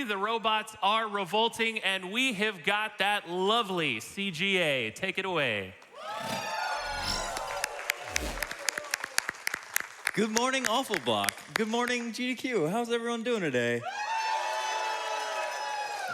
The robots are revolting, and we have got that lovely CGA. Take it away. Good morning, Awful Block. Good morning, GDQ. How's everyone doing today?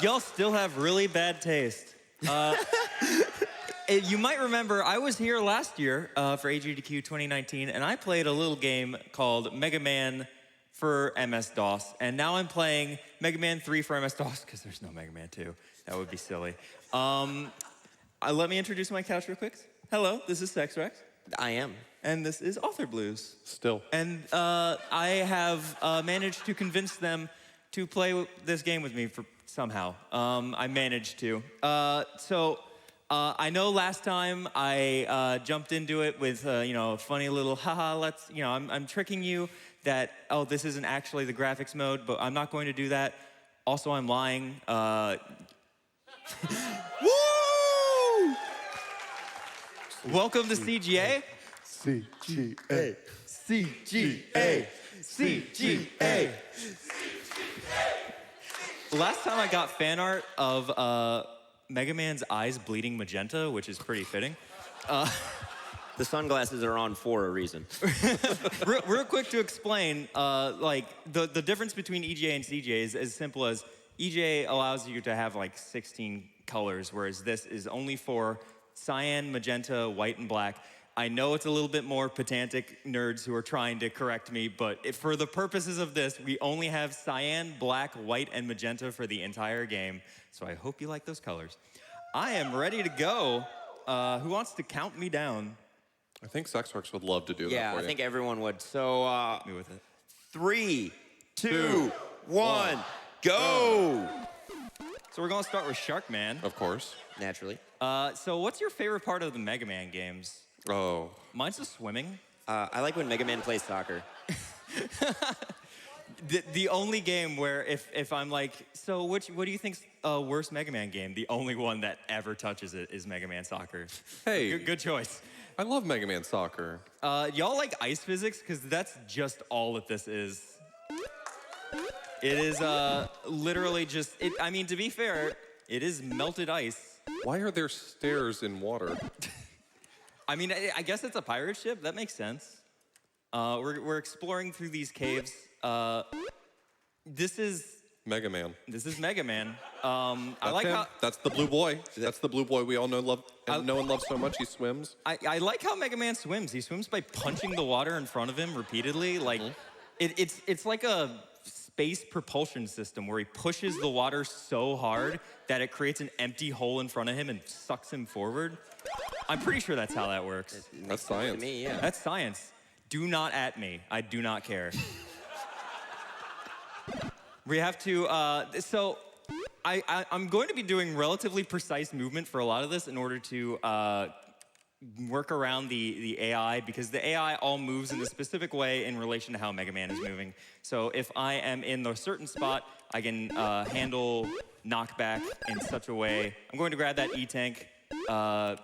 Y'all still have really bad taste. You might remember I was here last year for AGDQ 2019, and I played a little game called Mega Man for MS-DOS, and now I'm playing Mega Man 3 for MS-DOS because there's no Mega Man 2. That would be silly. Let me introduce my couch real quick. Hello, this is SecksWrecks. I am. And this is AuthorBlues. Still. And I have managed to convince them to play this game with me somehow. I managed to. I know last time I jumped into it with a funny little haha, I'm tricking you that, oh, this isn't actually the graphics mode, but I'm not going to do that. Also, I'm lying. Woo! Welcome to CGA. CGA. CGA. CGA. Last time I got fan art of Mega Man's eyes bleeding magenta, which is pretty fitting. The sunglasses are on for a reason. real quick to explain, the difference between EGA and CGA is as simple as EGA allows you to have like 16 colors, whereas this is only for cyan, magenta, white, and black. I know it's a little bit more pedantic nerds who are trying to correct me, but for the purposes of this, we only have cyan, black, white, and magenta for the entire game. So I hope you like those colors. I am ready to go. Who wants to count me down? I think SecksWrecks would love to do that for you. Yeah, I think everyone would. So, Me with it. 3, 2, 1, go! So we're gonna start with Sharkman. Of course. Naturally. So what's your favorite part of the Mega Man games? Oh. Mine's the swimming. I like when Mega Man plays soccer. The only game where if I'm like, so what do you think's worst Mega Man game? The only one that ever touches it is Mega Man Soccer. Hey. Good choice. I love Mega Man Soccer. Y'all like ice physics? Because that's just all that this is. It is literally just, I mean, to be fair, it is melted ice. Why are there stairs in water? I mean, I guess it's a pirate ship. That makes sense. We're exploring through these caves. This is Mega Man. This is Mega Man. I like how that's the blue boy. That's the blue boy we all know and no one loves so much. He swims. I like how Mega Man swims. He swims by punching the water in front of him repeatedly. Like it's like a space propulsion system where he pushes the water so hard that it creates an empty hole in front of him and sucks him forward. I'm pretty sure that's how that works. That's science. To me, yeah. That's science. Do not at me. I do not care. We have to, I'm going to be doing relatively precise movement for a lot of this in order to work around the AI, because the AI all moves in a specific way in relation to how Mega Man is moving. So if I am in a certain spot, I can handle knockback in such a way. I'm going to grab that E-Tank. I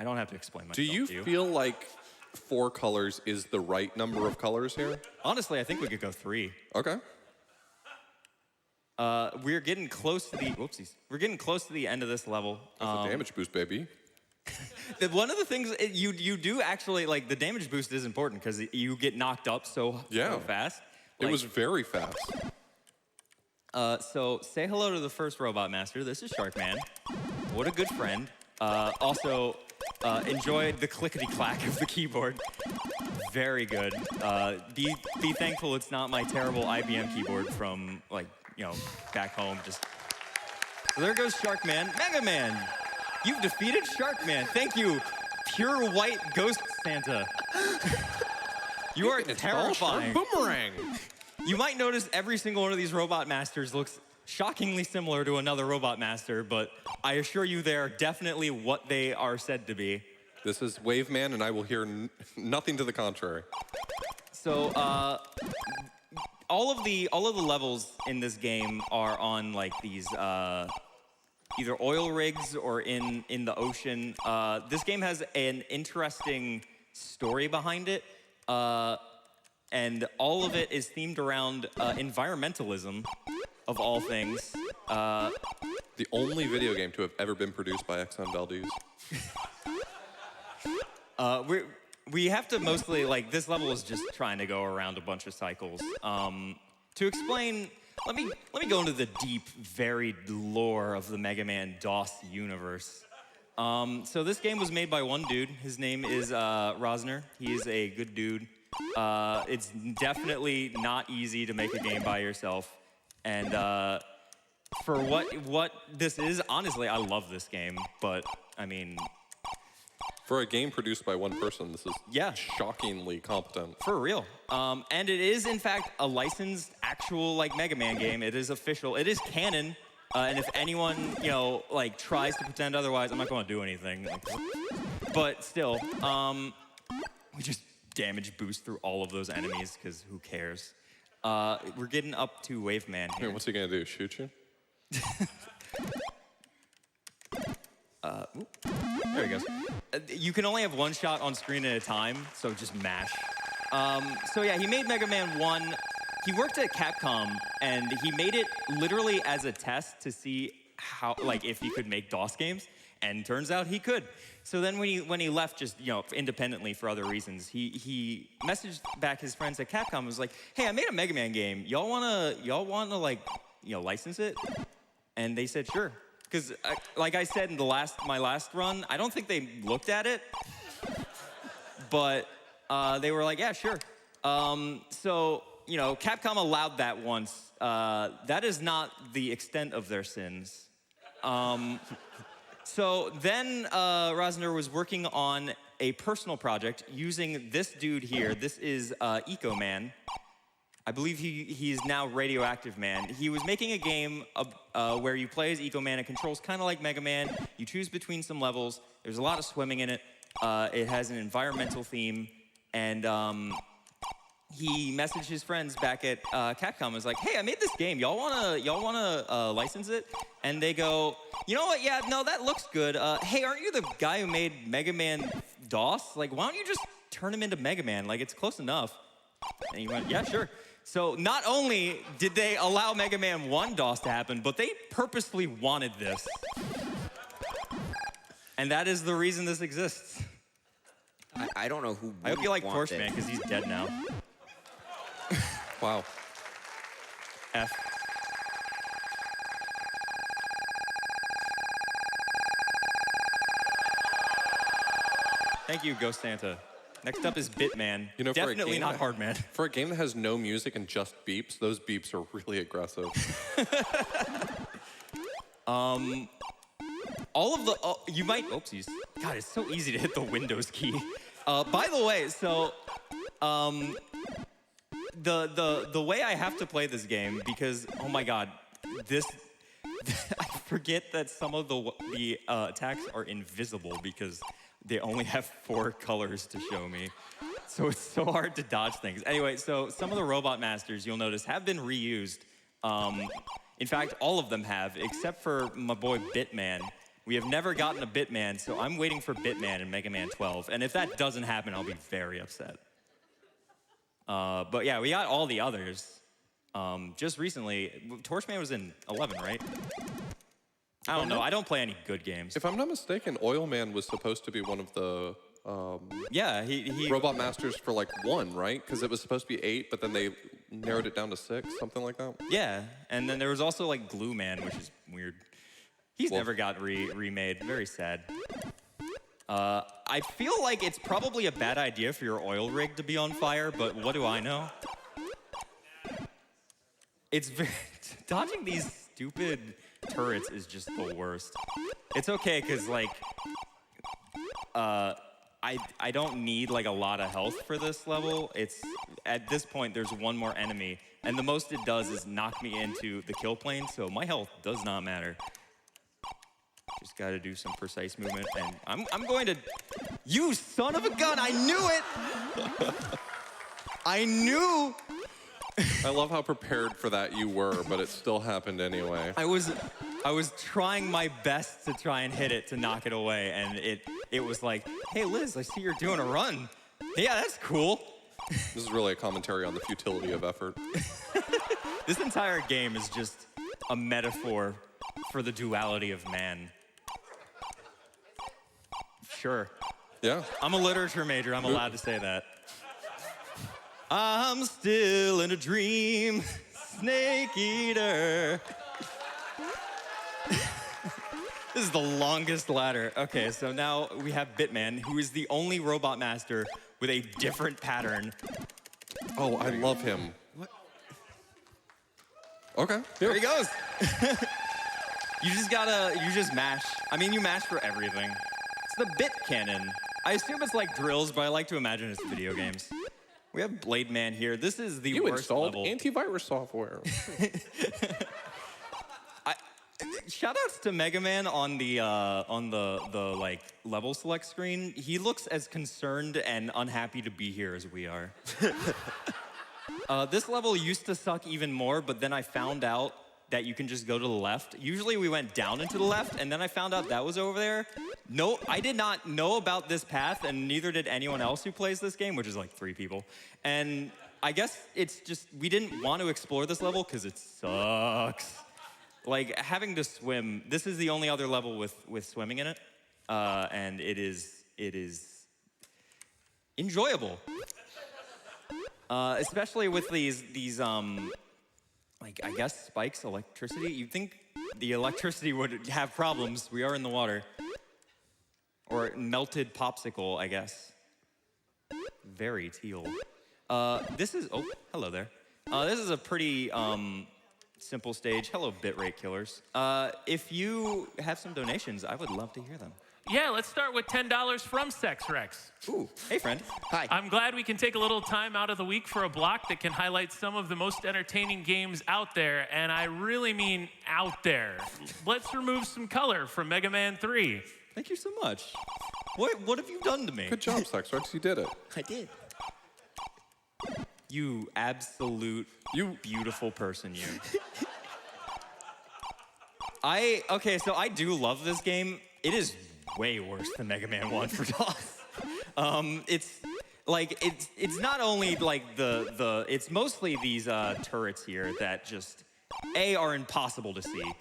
don't have to explain myself Do you to you. feel like 4 colors is the right number of colors here? Honestly, I think we could go 3. Okay. We're getting close to the, whoopsies. We're getting close to the end of this level. That's a damage boost, baby. One of the things you do actually, like, the damage boost is important because you get knocked up so fast. It was very fast. So say hello to the first Robot Master. This is Sharkman. What a good friend. Also, enjoyed the clickety-clack of the keyboard. Very good. Be thankful it's not my terrible IBM keyboard from, like, back home. Just so there goes Sharkman. Mega Man, you've defeated Sharkman. Thank you, pure white ghost Santa. You are terrifying. Boomerang. You might notice every single one of these Robot Masters looks shockingly similar to another Robot Master, but I assure you they are definitely what they are said to be. This is Wave Man, and I will hear nothing to the contrary. So, all of the levels in this game are on like these either oil rigs or in the ocean. This game has an interesting story behind it, and all of it is themed around environmentalism. of all things. The only video game to have ever been produced by Exxon Valdez. We have to mostly, like, this level is just trying to go around a bunch of cycles. To explain, let me go into the deep, varied lore of the Mega Man DOS universe. So this game was made by one dude. His name is Rosner. He is a good dude. It's definitely not easy to make a game by yourself. And for what this is, honestly, I love this game. But, I mean... For a game produced by one person, this is shockingly competent. For real. And it is, in fact, a licensed, actual, like, Mega Man game. It is official. It is canon. And if anyone, you know, like, tries to pretend otherwise, I'm not going to do anything. But still, we just damage boost through all of those enemies, because who cares? We're getting up to Wave Man here. What's he going to do, shoot you? There he goes. You can only have one shot on screen at a time, so just mash. So yeah, he made Mega Man 1. He worked at Capcom, and he made it literally as a test to see how, like, if he could make DOS games, and turns out he could. So then when he left, just, you know, independently for other reasons, he messaged back his friends at Capcom and was like, hey, I made a Mega Man game. Y'all wanna like, you know, license it? And they said, sure. Because, like I said in my last run, I don't think they looked at it, but they were like, yeah, sure. So, you know, Capcom allowed that once. That is not the extent of their sins. So then Rosner was working on a personal project using this dude here. This is Eco Man. I believe he's now Radioactive Man. He was making a game where you play as Eco Man. It controls kind of like Mega Man. You choose between some levels. There's a lot of swimming in it. It has an environmental theme. And he messaged his friends back at Capcom. Was like, hey, I made this game. Y'all wanna license it? And they go, you know what? Yeah, no, that looks good. Hey, aren't you the guy who made Mega Man DOS? Like, why don't you just turn him into Mega Man? Like, it's close enough. And he went, yeah, sure. So not only did they allow Mega Man 1 DOS to happen, but they purposely wanted this. And that is the reason this exists. I don't know who. I hope you like Torchman, because he's dead now. Wow. F. Thank you, Ghost Santa. Next up is Bitman. You know, definitely not Hardman. For a game that has no music and just beeps, those beeps are really aggressive. All of the, you might, oopsies. God, it's so easy to hit the Windows key. By the way, so, the way I have to play this game, because, oh my God, I forget that some of the attacks are invisible because they only have 4 colors to show me. So it's so hard to dodge things. Anyway, so some of the Robot Masters, you'll notice, have been reused. In fact, all of them have, except for my boy Bitman. We have never gotten a Bitman, so I'm waiting for Bitman in Mega Man 12. And if that doesn't happen, I'll be very upset. But yeah, we got all the others. Just recently, Torchman was in 11, right? I don't know. I don't play any good games. If I'm not mistaken, Oil Man was supposed to be one of the yeah, he Robot Masters for like 1, right? Because it was supposed to be 8, but then they narrowed it down to 6, something like that. Yeah, and then there was also like Glue Man, which is weird. He's never got remade. Very sad. I feel like it's probably a bad idea for your oil rig to be on fire, but what do I know? It's very dodging these stupid turrets is just the worst. It's okay, because like I don't need like a lot of health for this level. It's at this point there's one more enemy, and the most it does is knock me into the kill plane, so my health does not matter. Just gotta do some precise movement, and I'm going to, you son of a gun, I knew it! I knew! I love how prepared for that you were, but it still happened anyway. I was trying my best to try and hit it to knock it away, and it was like, hey Liz, I see you're doing a run. Yeah, that's cool. This is really a commentary on the futility of effort. This entire game is just a metaphor for the duality of man. Sure. Yeah. I'm a literature major. I'm allowed to say that. I'm still in a dream, snake eater. This is the longest ladder. Okay, so now we have Bitman, who is the only robot master with a different pattern. Oh, I love him. What? Okay. There he goes. You just mash. I mean, you mash for everything. It's the bit cannon. I assume it's like drills, but I like to imagine it's video games. We have Blade Man here. This is the You worst installed level. antivirus software. Shoutouts to Mega Man on the like level select screen. He looks as concerned and unhappy to be here as we are. This level used to suck even more, but then I found out that you can just go to the left. Usually we went down and to the left, and then I found out that was over there. No, I did not know about this path, and neither did anyone else who plays this game, which is like 3 people. And I guess it's just, we didn't want to explore this level because it sucks. Like, having to swim, this is the only other level with swimming in it, and it is enjoyable. Especially with these like, I guess, spikes, electricity. You'd think the electricity would have problems. We are in the water. Or melted popsicle, I guess. Very teal. This is, oh, hello there. This is a pretty simple stage. Hello, bitrate killers. If you have some donations, I would love to hear them. Yeah, let's start with $10 from SecksWrecks. Ooh, hey friend. Hi. I'm glad we can take a little time out of the week for a block that can highlight some of the most entertaining games out there, and I really mean out there. Let's remove some color from Mega Man 3. Thank you so much. What have you done to me? Good job, SecksWrecks. You did it. I did. You absolute, beautiful person, you. Okay, so I do love this game. It is way worse than Mega Man 1 for DOS. It's not only like it's mostly these turrets here that just are impossible to see.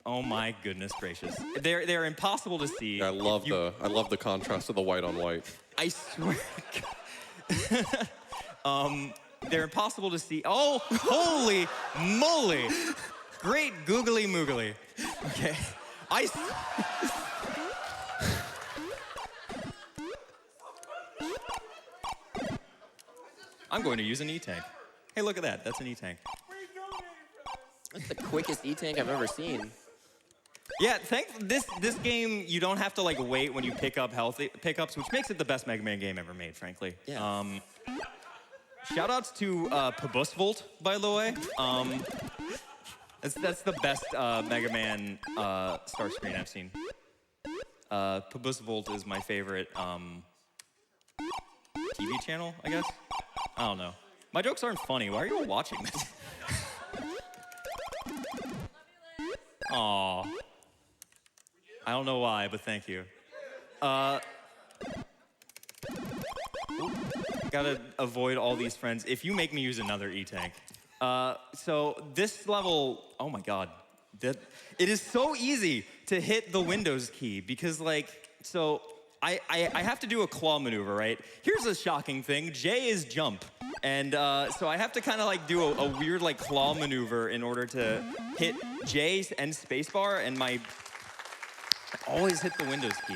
Oh my goodness gracious. They're impossible to see. Yeah, I love the contrast of the white on white. I swear to God. They're impossible to see. Oh, holy moly. Great googly moogly. Okay. I'm going to use an E-tank. Hey, look at that. That's an E-tank. That's the quickest E-tank I've ever seen. Yeah, this game, you don't have to like wait when you pick up health pickups, which makes it the best Mega Man game ever made, frankly. Yeah. Shoutouts to Pabusvolt, by the way. That's the best Mega Man start screen I've seen. Pabusvolt is my favorite TV channel, I guess. I don't know. My jokes aren't funny. Why are you all watching this? Aw. I don't know why, but thank you. Gotta avoid all these friends. If you make me use another E-tank. So this level, oh my God. It is so easy to hit the Windows key because so I have to do a claw maneuver, right? Here's a shocking thing. J is jump. And so I have to kind of like do a weird like claw maneuver in order to hit J and spacebar, and I always hit the Windows key.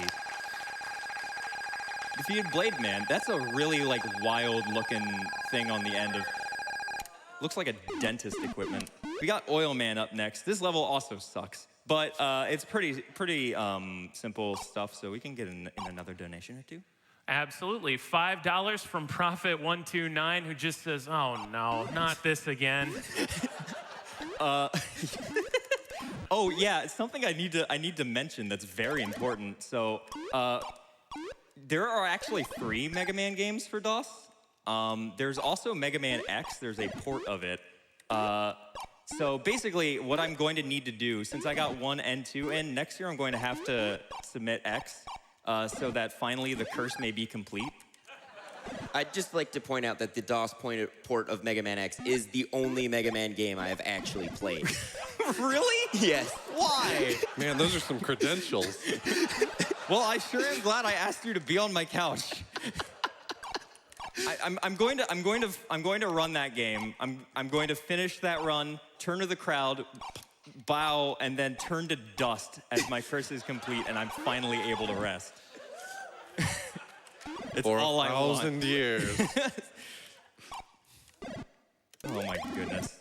Defeated Blade Man. That's a really like wild looking thing on the end of, looks like a dentist equipment. We got Oil Man up next. This level also sucks, but it's pretty simple stuff, so we can get in another donation or two. Absolutely. $5 from Prophet129, who just says, oh no, not this again. Oh yeah, it's something I need to mention that's very important. So there are actually 3 Mega Man games for DOS. There's also Mega Man X. There's a port of it. So basically, what I'm going to need to do, since I got 1 and 2 in, next year I'm going to have to submit X so that finally the curse may be complete. I'd just like to point out that the DOS port of Mega Man X is the only Mega Man game I have actually played. Really? Yes. Why? Man, those are some credentials. Well, I sure am glad I asked you to be on my couch. I'm going to run that game. I'm going to finish that run, turn to the crowd, bow, and then turn to dust as my curse is complete and I'm finally able to rest. It's For all I want. 1,000 years. Oh my goodness.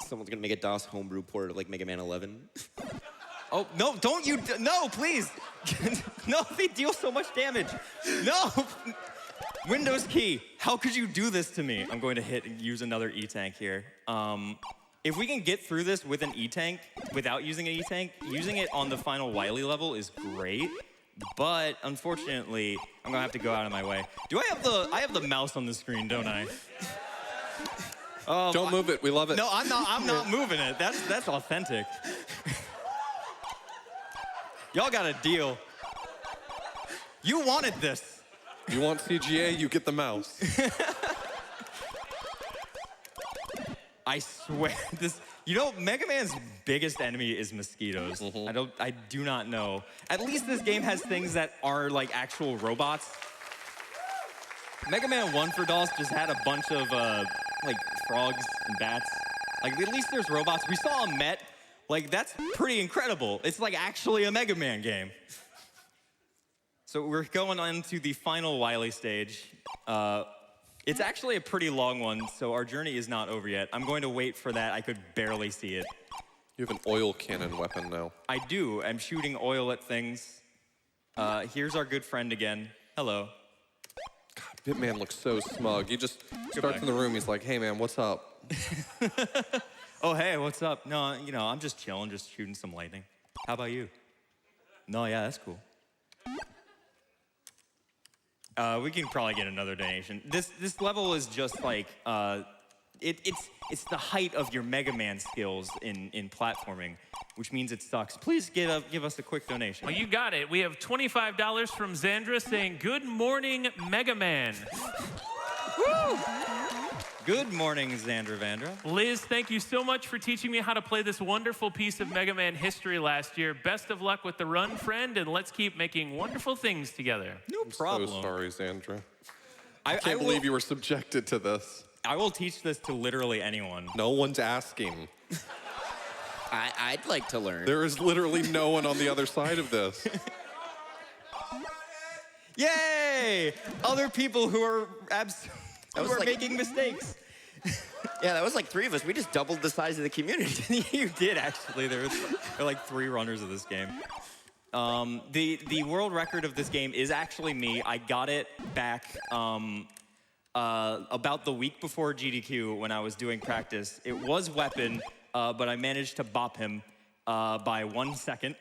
Someone's gonna make a DOS homebrew port of like Mega Man 11. Oh, no, don't you, no, please. No, they deal so much damage. No. Windows key, how could you do this to me? I'm going to use another E-Tank here. If we can get through this with an E-Tank, without using an E-Tank, using it on the final Wily level is great, but unfortunately, I'm gonna have to go out of my way. I have the mouse on the screen, don't I? Don't move it, we love it. No, I'm not moving it. That's authentic. Y'all got a deal. You wanted this. You want CGA, you get the mouse. I swear, Mega Man's biggest enemy is mosquitoes. I do not know. At least this game has things that are like actual robots. Mega Man 1 for DOS just had a bunch of like frogs and bats. Like at least there's robots. We saw a Met. Like that's pretty incredible. It's like actually a Mega Man game. So we're going on to the final Wily stage. It's actually a pretty long one, so our journey is not over yet. I'm going to wait for that. I could barely see it. You have an oil cannon weapon now. I do. I'm shooting oil at things. Here's our good friend again. Hello. God, Bitman looks so smug. He just starts in the room, he's like, hey man, what's up? Oh, hey, what's up? No, I'm just chilling, just shooting some lightning. How about you? No, yeah, that's cool. We can probably get another donation. This level is just like it's the height of your Mega Man skills in platforming, which means it sucks. Please give us a quick donation. Well, you got it. We have $25 from Xandra saying, "Good morning, Mega Man." Woo! Good morning, Xandra Vandra. Liz, thank you so much for teaching me how to play this wonderful piece of Mega Man history last year. Best of luck with the run, friend, and let's keep making wonderful things together. No problem. So sorry, Xandra. I Can't believe you were subjected to this. I will teach this to literally anyone. No one's asking. I'd like to learn. There is literally no one on the other side of this. Yay! Other people who are making mistakes. Yeah, that was like 3 of us. We just doubled the size of the community. You did, actually. There are like 3 runners of this game. The world record of this game is actually me. I got it back about the week before GDQ when I was doing practice. It was Weapon, but I managed to bop him by 1 second.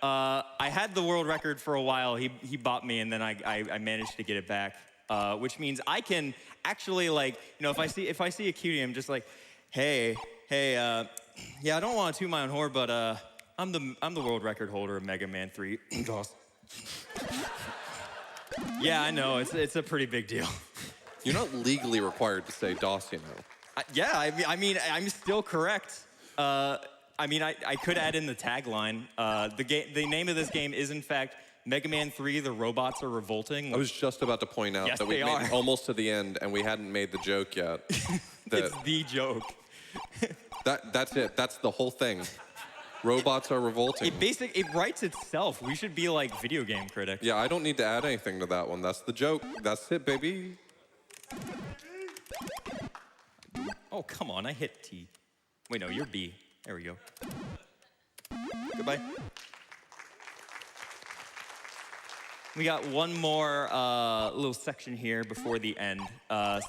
I had the world record for a while. He bopped me, and then I managed to get it back. Which means I can actually, like, if I see a cutie, I'm just like, hey, yeah, I don't want to toot my own horn, but I'm the world record holder of Mega Man 3 DOS. Yeah, I know, it's a pretty big deal. You're not legally required to say DOS, you know. Yeah, I mean, I'm still correct. I mean, I could add in the tagline. The name of this game is, in fact, Mega Man 3, the robots are revolting. I was just about to point out that we made it almost to the end and we hadn't made the joke yet. It's the joke. That's it. That's the whole thing. Robots are revolting. It writes itself. We should be like video game critics. Yeah, I don't need to add anything to that one. That's the joke. That's it, baby. Oh, come on. I hit T. Wait, no, you're B. There we go. Goodbye. We got one more little section here before the end.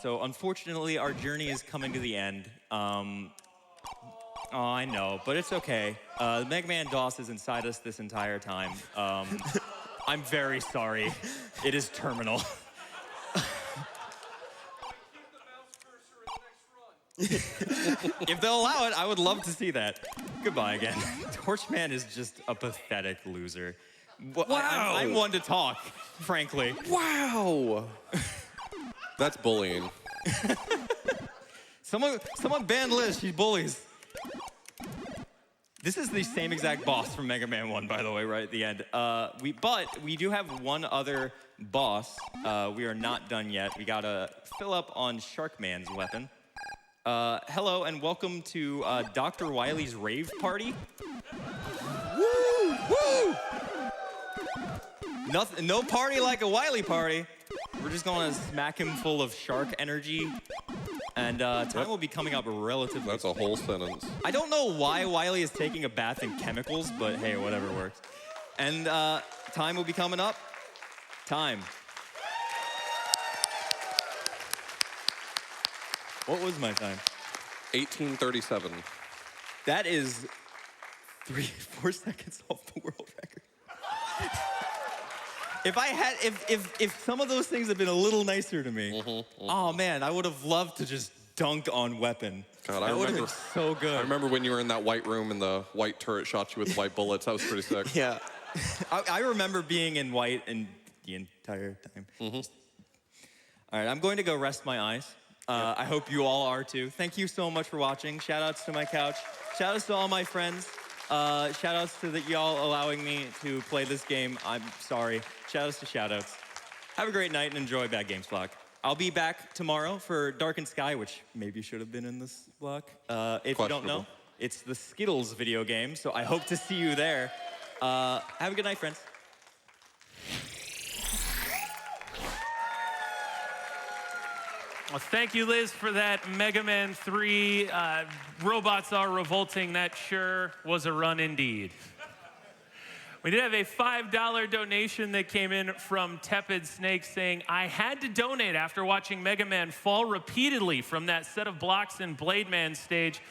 So unfortunately, our journey is coming to the end. Oh, I know, but it's okay. Mega Man DOS is inside us this entire time. I'm very sorry. It is terminal. If they'll allow it, I would love to see that. Goodbye again. Torchman is just a pathetic loser. Well, Wow. I'm one to talk, frankly. Wow. That's bullying. Someone ban Liz. She bullies. This is the same exact boss from Mega Man 1, by the way, right at the end. But we do have one other boss. We are not done yet. We gotta fill up on Sharkman's weapon. Hello and welcome to Dr. Wily's rave party. Woo! Woo! Nothing, no party like a Wily party. We're just gonna smack him full of shark energy. And time will be coming up relatively. That's a whole sentence. I don't know why Wily is taking a bath in chemicals, but hey, whatever works. And time will be coming up. Time. What was my time? 1837. That is 4 seconds off the world record. If some of those things had been a little nicer to me, oh man, I would have loved to just dunk on weapon. God, that would have been so good. I remember when you were in that white room and the white turret shot you with white bullets. That was pretty sick. Yeah. I remember being in white and the entire time. All right, I'm going to go rest my eyes. I hope you all are too. Thank you so much for watching. Shout outs to my couch. Shout outs to all my friends. Shout outs to y'all allowing me to play this game. I'm sorry. Shout outs to shout outs. Have a great night and enjoy Bad Games Block. I'll be back tomorrow for Darkened Sky, which maybe should have been in this block. If you don't know, it's the Skittles video game, so I hope to see you there. Have a good night, friends. Well, thank you, Liz, for that Mega Man 3 Robots Are Revolting. That sure was a run indeed. We did have a $5 donation that came in from Tepid Snake saying, I had to donate after watching Mega Man fall repeatedly from that set of blocks in Blade Man stage.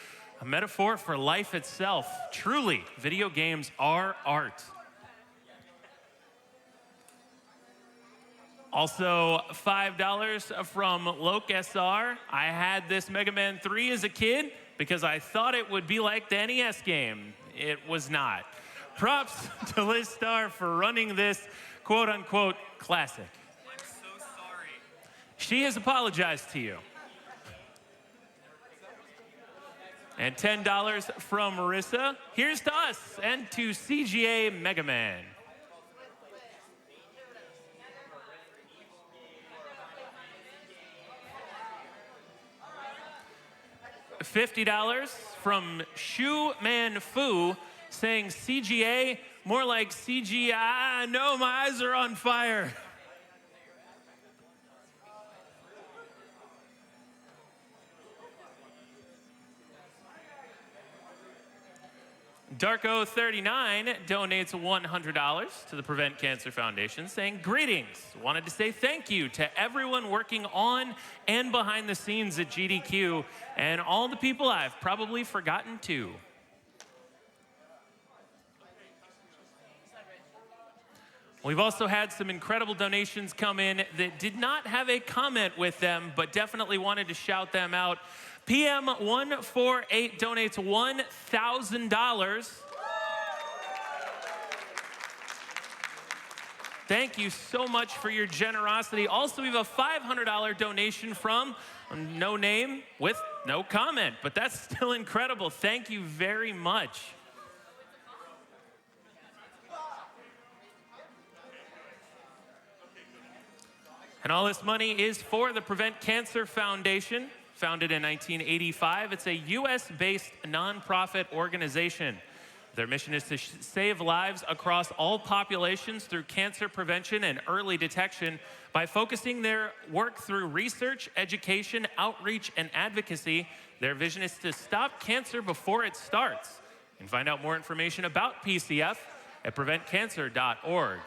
A metaphor for life itself. Truly, video games are art. Also, $5 from Loke SR. I had this Mega Man 3 as a kid because I thought it would be like the NES game. It was not. Props to Lizstar for running this quote-unquote classic. I'm so sorry. She has apologized to you. And $10 from Marissa. Here's to us and to CGA Mega Man. $50 from Shu Man Fu saying CGA, more like CGI. No, my eyes are on fire. Darko39 donates $100 to the Prevent Cancer Foundation, saying, greetings. Wanted to say thank you to everyone working on and behind the scenes at GDQ and all the people I've probably forgotten too. We've also had some incredible donations come in that did not have a comment with them, but definitely wanted to shout them out. PM148 donates $1,000. Thank you so much for your generosity. Also, we have a $500 donation from no name with no comment, but that's still incredible. Thank you very much. And all this money is for the Prevent Cancer Foundation, founded in 1985. It's a US-based nonprofit organization. Their mission is to save lives across all populations through cancer prevention and early detection by focusing their work through research, education, outreach, and advocacy. Their vision is to stop cancer before it starts. You can find out more information about PCF at preventcancer.org.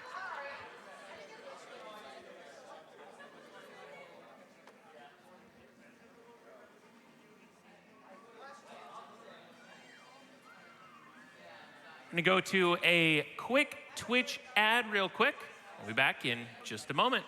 I'm gonna go to a quick Twitch ad real quick. We'll be back in just a moment.